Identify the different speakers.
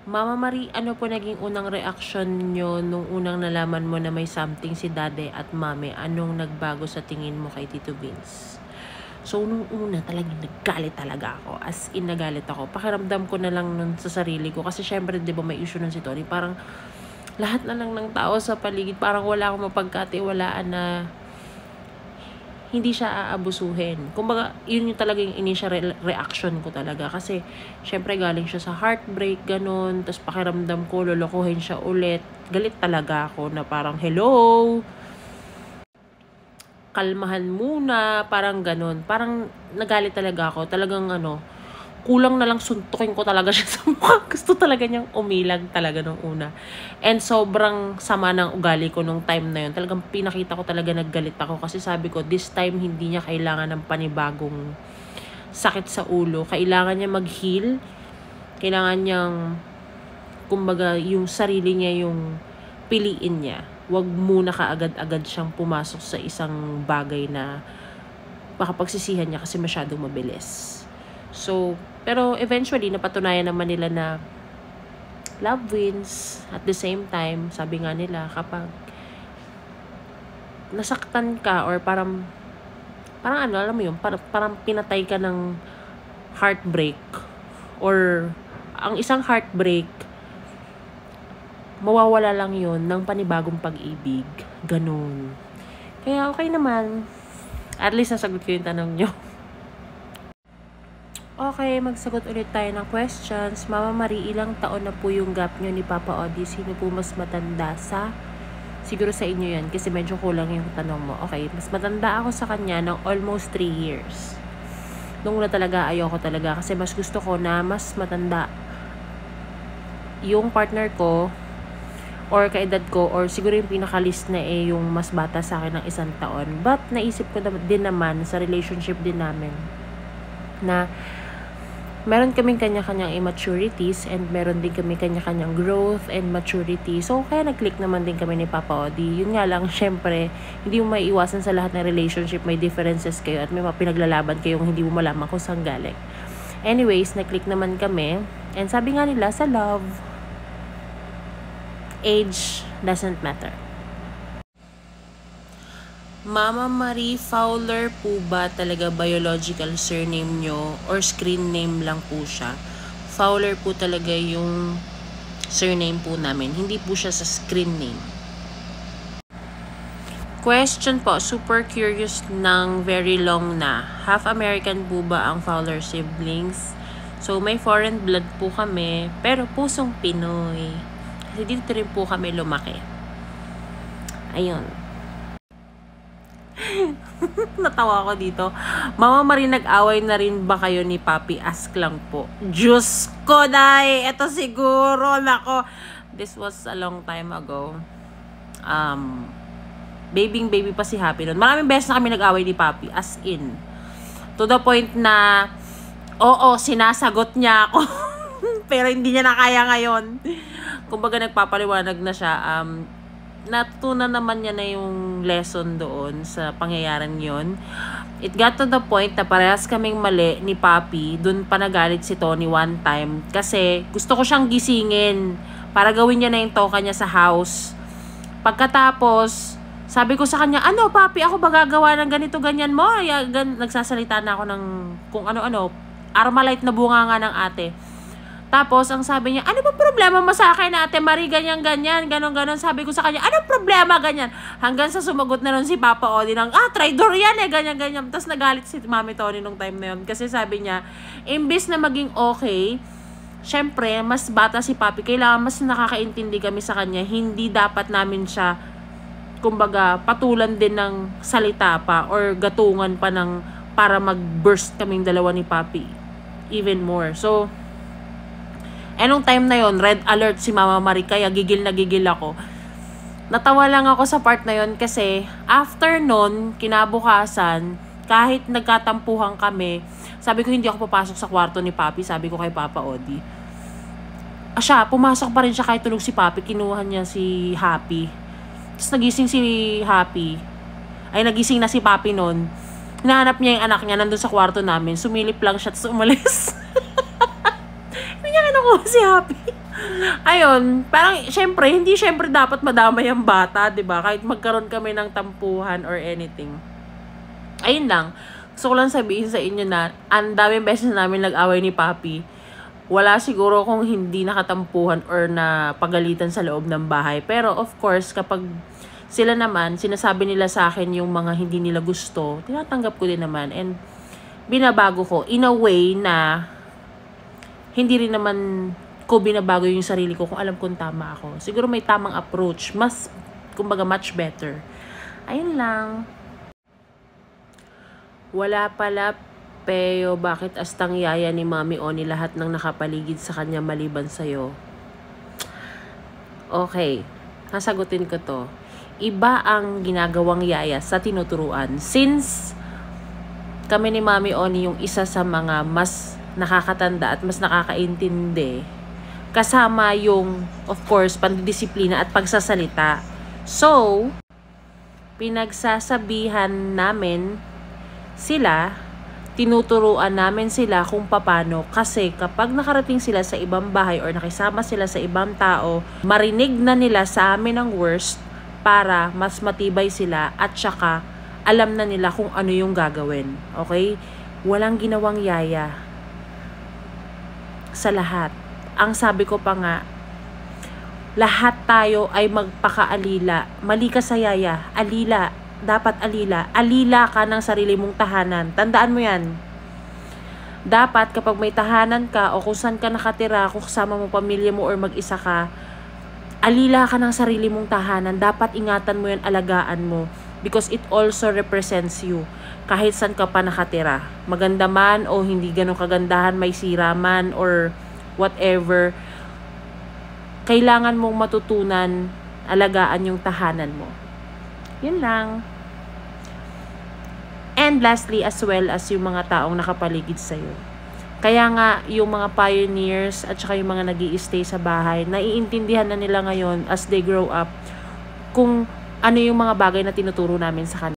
Speaker 1: Mama Marie, ano po naging unang reaksyon nyo nung unang nalaman mo na may something si Dade at Mami? Anong nagbago sa tingin mo kay Tito Vince? So, nung una, talagang naggalit talaga ako. As in, nagalit ako. Pakiramdam ko na lang nun sa sarili ko. Kasi syempre, di ba may issue nun si Tony? Parang lahat na lang ng tao sa paligid, parang wala akong mapagkatiwalaan na hindi siya aabusuhin. Kumbaga, yun yung talagang initial reaction ko talaga. Kasi, syempre, galing siya sa heartbreak, ganun. Tapos, pakiramdam ko, lolokohin siya ulit. Galit talaga ako na parang, hello! Kalmahan muna, parang ganun. Parang, nagalit talaga ako. Talagang, kulang na lang suntukin ko talaga siya sa mukha. Gusto talaga niyang umilag talaga nung una. And sobrang sama ng ugali ko nung time na yun. Talagang pinakita ko talaga naggalit ako. Kasi sabi ko, this time hindi niya kailangan ng panibagong sakit sa ulo. Kailangan niya mag-heal. Kailangan niyang, kumbaga, yung sarili niya yung piliin niya. Huwag muna kaagad-agad siyang pumasok sa isang bagay na makapagsisihan niya kasi masyadong mabilis. So, pero eventually, napatunayan naman nila na love wins. At the same time, sabi nga nila, kapag nasaktan ka or parang alam mo yun, parang pinatay ka ng heartbreak or ang isang heartbreak, mawawala lang yun ng panibagong pag-ibig. Ganun. Kaya okay naman. At least nasagot ko yung tanong nyo. Okay, magsagot ulit tayo ng questions. Mama Marie, ilang taon na po yung gap nyo ni Papa Odi? Sino po mas matanda sa... Siguro sa inyo yan, kasi medyo kulang yung tanong mo. Okay, mas matanda ako sa kanya ng almost 3 years. Nung una talaga, ayoko talaga. Kasi mas gusto ko na mas matanda yung partner ko or kaedad ko, or siguro yung pinakalist na yung mas bata sa akin ng 1 taon. But naisip ko din naman sa relationship din namin na meron kaming kanya-kanyang immaturities and meron din kami kanya-kanyang growth and maturity. So, kaya nag-click naman din kami ni Papa Odi. Yun nga lang, syempre, hindi mo maiiwasan sa lahat ng relationship, may differences kayo at may mga pinaglalaban kayong hindi mo malaman kung saan galing. Anyways, nag-click naman kami. And sabi nga nila, sa love, age doesn't matter. Mama Marie, Fowler po ba talaga biological surname nyo or screen name lang po siya? Fowler po talaga yung surname po namin. Hindi po siya sa screen name. Question po, super curious ng very long na. Half American po ba ang Fowler siblings? So, may foreign blood po kami, pero pusong Pinoy. Kasi dito rin po kami lumaki. Ayun. Natawa ako dito. Mama Marie, nag-away na rin ba kayo ni Papi? Ask lang po. Diyos ko, day! Ito siguro, nako. This was a long time ago. Baby pa si Happy nun. Maraming beses na kami nag-away ni Papi. As in. To the point na, oo, sinasagot niya ako. Pero hindi niya na kaya ngayon. Kumbaga, nagpapaliwanag na siya. Natutunan naman niya na yung lesson doon sa pangyayaran yon. It got to the point na parehas kaming mali ni Papi. Doon pa nagalit si Tony one time. Kasi gusto ko siyang gisingin para gawin niya na yung toka niya sa house. Pagkatapos, sabi ko sa kanya, ano Papi, ako ba gagawa ng ganito, ganyan mo? Nagsasalita na ako ng kung ano-ano. Armalite na bunga nga ng ate. Tapos, ang sabi niya, ano ba problema mo sa akin, Ate Marie, ganyan-ganyan, ganon-ganon. Sabi ko sa kanya, ano problema, ganyan? Hanggang sa sumagot na nun si Papa Odi ng, traidor yan ganyan-ganyan. Tapos nagalit si Mami Tony nung time na yun. Kasi sabi niya, imbis na maging okay, syempre, mas bata si Papi, kailangan mas nakakaintindi kami sa kanya. Hindi dapat namin siya, kumbaga, patulan din ng salita pa or gatungan pa ng para mag-burst kaming dalawa ni Papi. Even more. So, nung time na yon, red alert si Mama Marie, kaya gigil na gigil ako. Natawa lang ako sa part na yon kasi after nun, kinabukasan, kahit nagkatampuhan kami, sabi ko hindi ako papasok sa kwarto ni Papi, sabi ko kay Papa Odi. Siya, pumasok pa rin siya kahit tulog si Papi, kinuha niya si Happy. Tapos nagising si Happy, nagising na si Papi nun. Hinahanap niya yung anak niya, nandun sa kwarto namin, sumilip lang siya, tapos umalis. Hindi niya kinukuha si Happy. Ayun, parang syempre, hindi syempre dapat madamay ang bata, 'di ba? Kahit magkaroon kami ng tampuhan or anything. Ayun lang. Gusto ko lang sabihin sa inyo na ang daming beses namin nag-away ni Papi. Wala siguro kung hindi nakatampuhan or na pagalitan sa loob ng bahay. Pero of course, kapag sila naman, sinasabi nila sa akin yung mga hindi nila gusto, tinatanggap ko din naman. And binabago ko in a way na hindi rin naman ko binabago yung sarili ko kung alam kong tama ako. Siguro may tamang approach. Mas, kumbaga, much better. Ayun lang. Wala pala, Peo, bakit astang yaya ni Mami Oni lahat ng nakapaligid sa kanya maliban sa'yo? Okay, nasagutin ko to. Iba ang ginagawang yaya sa tinuturuan. Since kami ni Mami Oni yung isa sa mga mas nakakatanda at mas nakakaintindi, kasama yung, of course, pandidisiplina at pagsasalita. So, pinagsasabihan namin sila, tinuturuan namin sila kung paano, kasi kapag nakarating sila sa ibang bahay or nakisama sila sa ibang tao, marinig na nila sa amin ang worst para mas matibay sila at saka alam na nila kung ano yung gagawin. Okay? Walang ginawang yaya sa lahat. Ang sabi ko pa nga, lahat tayo ay magpakaalila. Mali ka sa yaya, alila. Dapat alila. Alila ka ng sarili mong tahanan. Tandaan mo yan. Dapat kapag may tahanan ka o kung saan ka nakatira, kung kasama mo pamilya mo or mag-isa ka, alila ka ng sarili mong tahanan. Dapat ingatan mo yan, alagaan mo. Because it also represents you. Kahit saan ka pa nakatira. Maganda man o hindi ganun kagandahan, may sira man or whatever, kailangan mong matutunan alagaan yung tahanan mo. Yun lang. And lastly, as well as yung mga taong nakapaligid sa'yo. Kaya nga, yung mga pioneers at saka yung mga nag-i-stay sa bahay, naiintindihan na nila ngayon as they grow up kung ano yung mga bagay na tinuturo namin sa kanila.